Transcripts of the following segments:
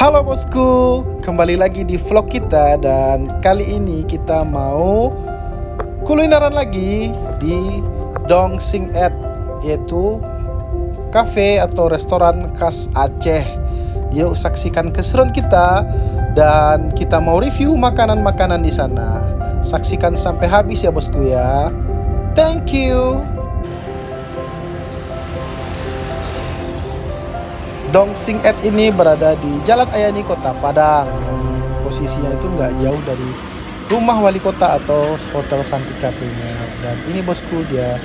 Halo bosku, kembali lagi di vlog kita dan kali ini kita mau kulineran lagi di Dong Sing Et, yaitu kafe atau restoran khas Aceh. Yuk saksikan keseruan kita dan kita mau review makanan-makanan di sana. Saksikan sampai habis ya bosku ya. Thank you. Dong Sing Et ini berada di Jalan Ayani, Kota Padang. Posisinya itu nggak jauh dari rumah wali kota atau hotel Santika Premier. Dan ini bosku, dia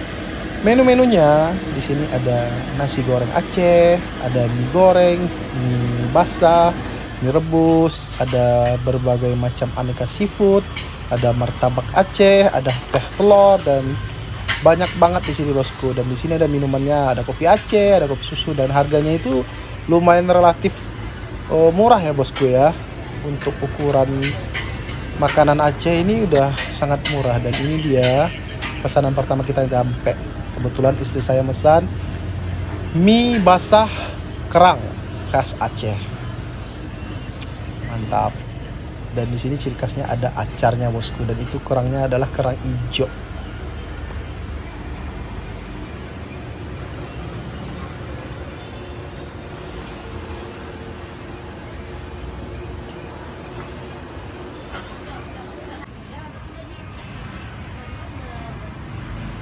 menu-menunya di sini ada nasi goreng Aceh, ada mie goreng, mie basah, mie rebus, ada berbagai macam aneka seafood, ada martabak Aceh, ada teh telur dan banyak banget di sini bosku. Dan di sini ada minumannya, ada kopi Aceh, ada kopi susu dan harganya itu lumayan relatif murah ya bosku ya. Untuk ukuran makanan Aceh ini udah sangat murah. Dan ini dia pesanan pertama kita sampai. Kebetulan istri saya pesan mie basah kerang khas Aceh. Mantap. Dan di sini ciri khasnya ada acarnya bosku, dan itu kerangnya adalah kerang hijau.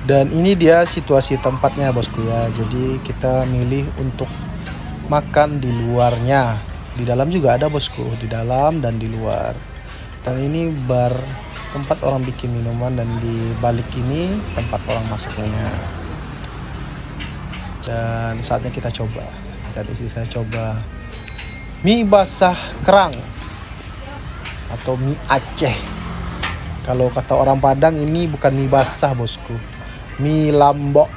Dan ini dia situasi tempatnya bosku ya. Jadi kita milih untuk makan di luarnya. Di dalam juga ada bosku, di dalam dan di luar. Dan ini bar tempat orang bikin minuman, dan di balik ini tempat orang masaknya. Dan saatnya kita coba. Dan istri saya coba mie basah kerang atau mie Aceh. Kalau kata orang Padang ini bukan mie basah bosku, mie lambok.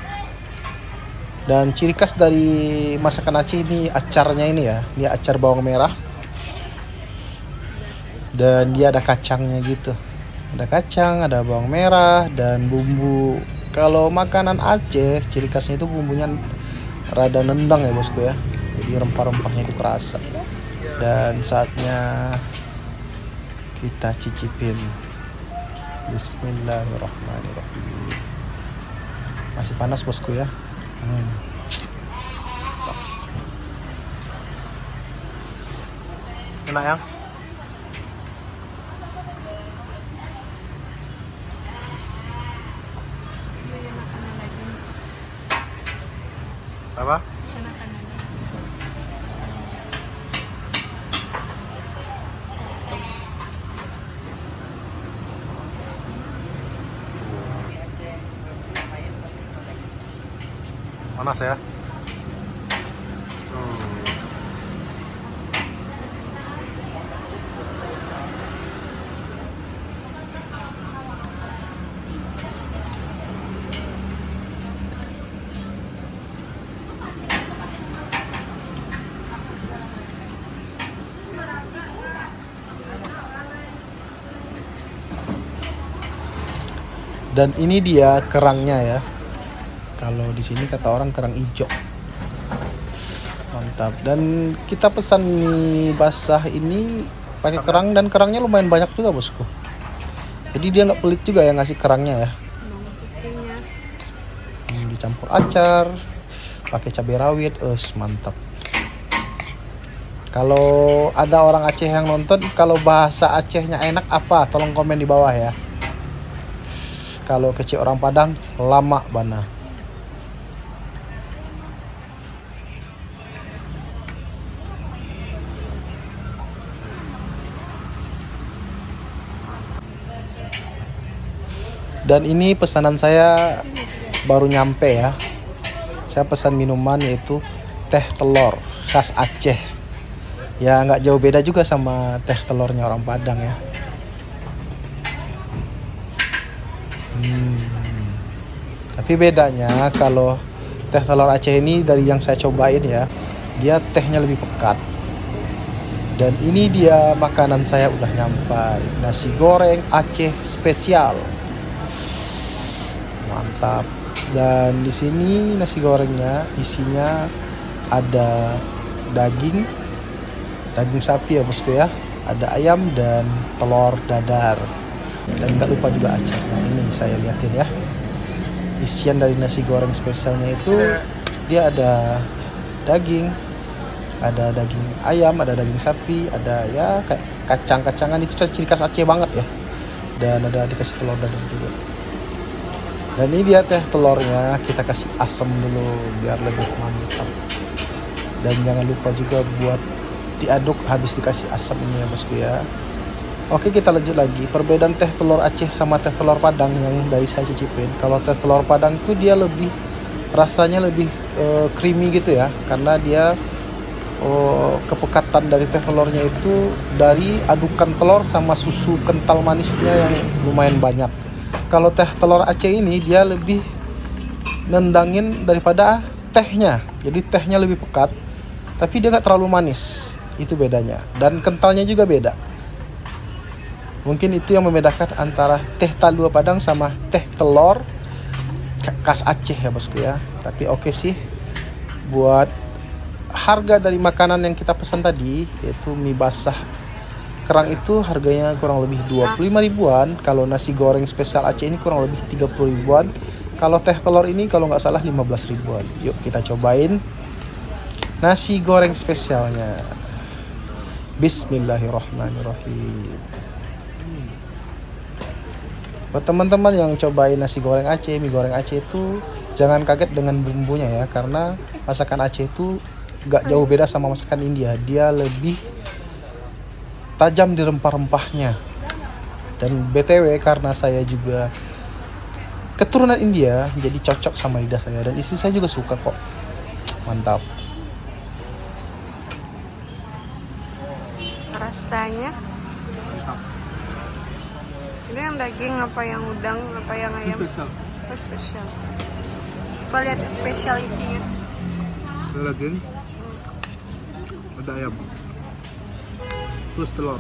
Dan ciri khas dari masakan Aceh ini acarnya ini ya, dia acar bawang merah. Dan dia ada kacangnya gitu. Ada kacang, ada bawang merah dan bumbu. Kalau makanan Aceh ciri khasnya itu bumbunya rada nendang ya bosku ya. Jadi rempah-rempahnya itu kerasa. Dan saatnya kita cicipin. Bismillahirrahmanirrahim. Masih panas bosku ya. Enak ya. Apa? Panas ya. Dan ini dia kerangnya ya. Kalau di sini kata orang kerang hijau. Mantap. Dan kita pesan mie basah ini pakai kerang, dan kerangnya lumayan banyak juga bosku. Jadi dia nggak pelit juga ya ngasih kerangnya ya. Dicampur acar, pakai cabai rawit, mantap. Kalau ada orang Aceh yang nonton, kalau bahasa Acehnya enak apa? Tolong komen di bawah ya. Kalau kecil orang Padang, lama bana. Dan ini pesanan saya baru nyampe ya. Saya pesan minuman yaitu teh telur khas Aceh. Ya nggak jauh beda juga sama teh telurnya orang Padang ya. Tapi bedanya kalau teh telur Aceh ini dari yang saya cobain ya, dia tehnya lebih pekat. Dan ini dia makanan saya udah nyampe, nasi goreng Aceh spesial. Mantap. Dan di sini nasi gorengnya isinya ada daging daging sapi ya bosku ya, ada ayam dan telur dadar, dan nggak lupa juga acar. Nah ini saya lihatin ya, isian dari nasi goreng spesialnya itu dia ada daging, ada daging ayam, ada daging sapi, ada ya kayak kacang-kacangan, itu ciri khas Aceh banget ya, dan ada dikasih telur dadar juga. Dan ini dia teh telurnya, kita kasih asam dulu biar lebih mantap. Dan jangan lupa juga buat diaduk habis dikasih asam ini ya bosku ya. Oke, kita lanjut lagi. Perbedaan teh telur Aceh sama teh telur Padang yang dari saya cicipin. Kalau teh telur Padang tuh dia lebih rasanya lebih creamy gitu ya, karena dia kepekatan dari teh telurnya itu dari adukan telur sama susu kental manisnya yang lumayan banyak. Kalau teh telur Aceh ini dia lebih nendangin daripada tehnya, jadi tehnya lebih pekat, tapi dia nggak terlalu manis, itu bedanya. Dan kentalnya juga beda. Mungkin itu yang membedakan antara teh talua Padang sama teh telur khas Aceh ya bosku ya. Tapi oke sih, buat harga dari makanan yang kita pesan tadi, yaitu mie basah kerang itu harganya kurang lebih 25 ribuan. Kalau nasi goreng spesial Aceh ini kurang lebih 30 ribuan. Kalau teh telur ini kalau nggak salah 15 ribuan. Yuk kita cobain nasi goreng spesialnya. Bismillahirrahmanirrahim. Buat teman-teman yang cobain nasi goreng Aceh, mie goreng Aceh itu jangan kaget dengan bumbunya ya, karena masakan Aceh itu nggak jauh beda sama masakan India. Dia lebih tajam di rempah-rempahnya. Dan BTW karena saya juga keturunan India, jadi cocok sama lidah saya, dan istri saya juga suka kok. Mantap. Rasanya ini yang daging apa yang udang apa yang ayam? Spesial. Oh, spesial. Coba lihat spesial isinya. Ada daging, ada ayam, plus telur.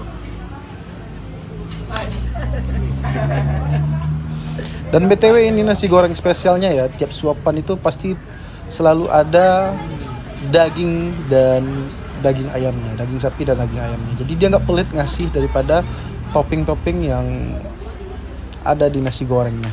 Dan BTW ini nasi goreng spesialnya ya, tiap suapan itu pasti selalu ada daging dan daging ayamnya, daging sapi dan daging ayamnya. Jadi dia nggak pelit ngasih daripada topping-topping yang ada di nasi gorengnya.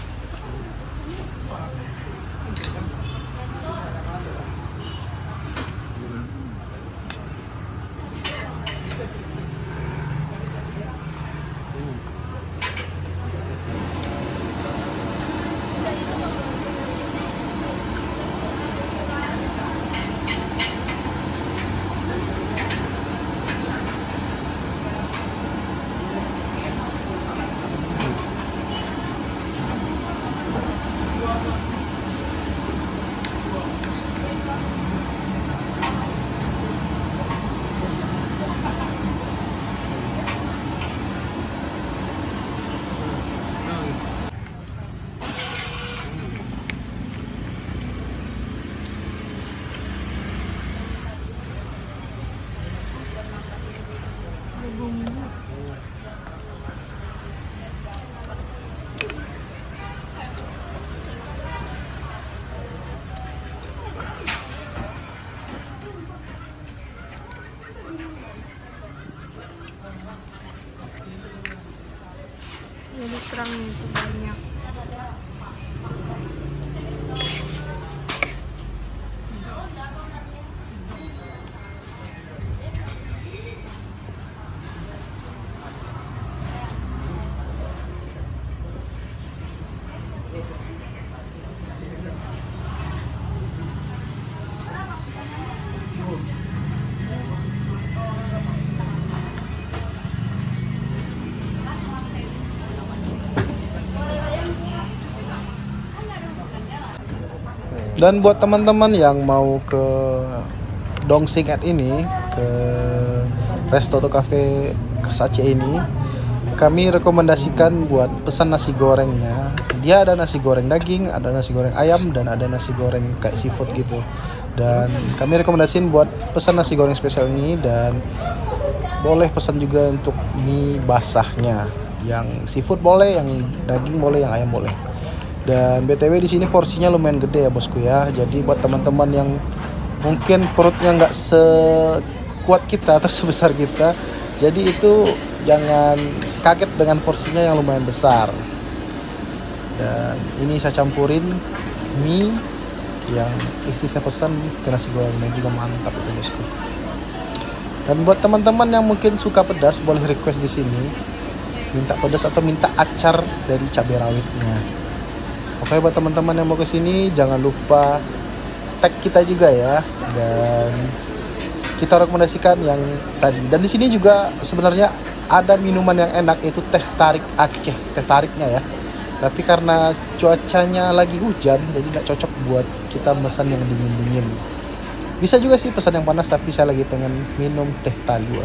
Jadi kerangnya itu banyak. Dan buat teman-teman yang mau ke Dong Singat ini, ke resto atau cafe khas Aceh ini, kami rekomendasikan buat pesan nasi gorengnya. Dia ada nasi goreng daging, ada nasi goreng ayam, dan ada nasi goreng kayak seafood gitu. Dan kami rekomendasiin buat pesan nasi goreng spesial ini, dan boleh pesan juga untuk mie basahnya. Yang seafood boleh, yang daging boleh, yang ayam boleh. Dan BTW di sini porsinya lumayan gede ya bosku ya. Jadi buat teman-teman yang mungkin perutnya nggak sekuat kita atau sebesar kita. Jadi itu jangan kaget dengan porsinya yang lumayan besar. Dan ini saya campurin mie yang istri saya pesan ke nasi gorengnya juga mantap itu bosku. Dan buat teman-teman yang mungkin suka pedas boleh request di sini, minta pedas atau minta acar dari cabai rawitnya. Oke, buat teman-teman yang mau ke sini jangan lupa tag kita juga ya, dan kita rekomendasikan yang tadi. Dan di sini juga sebenarnya ada minuman yang enak, yaitu teh tarik Aceh, teh tariknya ya. Tapi karena cuacanya lagi hujan, jadi nggak cocok buat kita pesan yang dingin-dingin. Bisa juga sih pesan yang panas, tapi saya lagi pengen minum teh talua.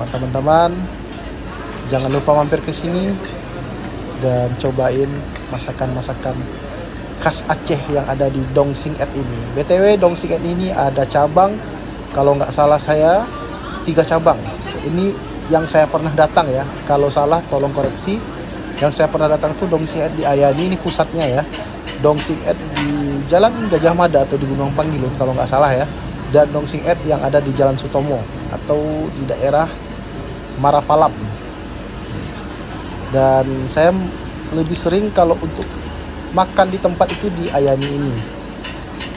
Buat teman-teman, jangan lupa mampir ke sini dan cobain masakan-masakan khas Aceh yang ada di Dong Sing Et ini. BTW Dong Sing Et ini ada cabang, kalau nggak salah saya 3 cabang. Ini yang saya pernah datang ya. Kalau salah tolong koreksi. Yang saya pernah datang tuh Dong Sing Et di Ayani, ini pusatnya ya. Dong Sing Et di Jalan Gajah Mada atau di Gunung Pangilun kalau nggak salah ya. Dan Dong Sing Et yang ada di Jalan Sutomo atau di daerah Marapalam. Dan saya lebih sering kalau untuk makan di tempat itu di Ayani ini.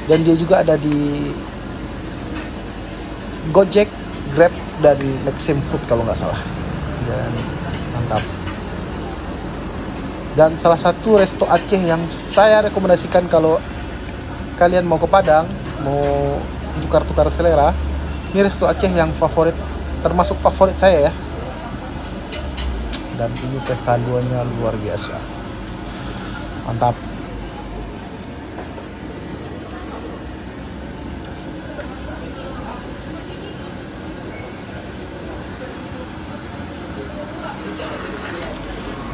Dan dia juga ada di Gojek, Grab, dan Maxim Food kalau nggak salah. Dan mantap. Dan salah satu resto Aceh yang saya rekomendasikan kalau kalian mau ke Padang, mau tukar-tukar selera, ini resto Aceh yang favorit, termasuk favorit saya ya. Dan ini teh taluanya luar biasa, mantap.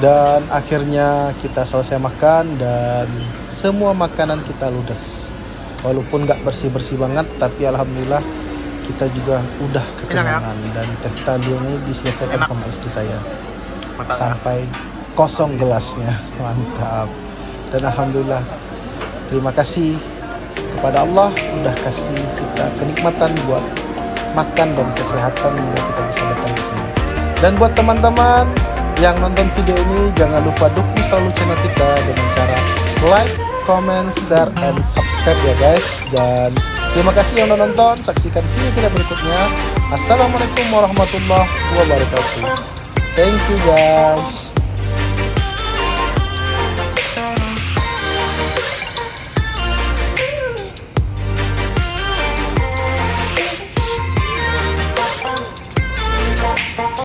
Dan akhirnya kita selesai makan dan semua makanan kita ludes. Walaupun nggak bersih-bersih banget, tapi alhamdulillah kita juga udah kekenyangan. Dan teh talunya diselesaikan sama istri saya sampai kosong gelasnya. Mantap. Dan alhamdulillah, terima kasih kepada Allah udah kasih kita kenikmatan buat makan dan kesehatan hingga kita bisa datang ke sini. Dan buat teman-teman yang nonton video ini, jangan lupa dukung selalu channel kita dengan cara like, comment, share, and subscribe ya guys. Dan terima kasih yang udah nonton. Saksikan video berikutnya. Assalamualaikum warahmatullahi wabarakatuh. Thank you guys.